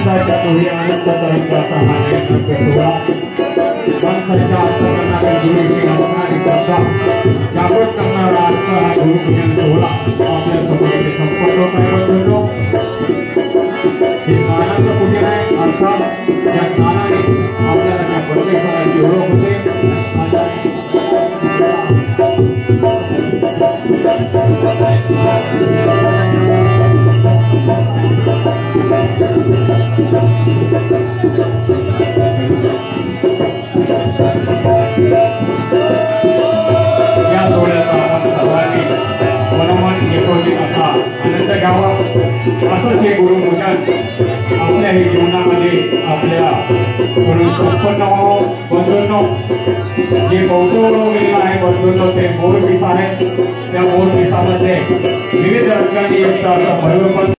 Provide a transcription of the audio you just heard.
आनंदाच्या कोळी आनंद करत असा हा नाट्य सोहळा माणसाच्या अंतःकरणातील गुरुची असणारी श्रद्धा जागृत करणारा आजचा हा गुरुपूजन सोहळा आपल्या समोर इथे संपन्न होत आहे बंधूंनो। हे ज्ञानाचं पूजन आहे अर्थात या ज्ञानाने आपल्याला त्या परमेश्वराची ओळख होते। या सोहळ्याचा आपण सर्वांनी मनोमन घेतोजी असा आनंद घ्यावा। असंच हे गुरुपूजन आपल्याही जीवनामध्ये आपल्या म्हणून संपन्न व्हावं बंधूंनो। जे बौद्ध गेलेलं आहे बंधूंनो ते मोर पिसा आहे। त्या मोर पिसामध्ये विविध रंगांनी युक्त असं भरपूर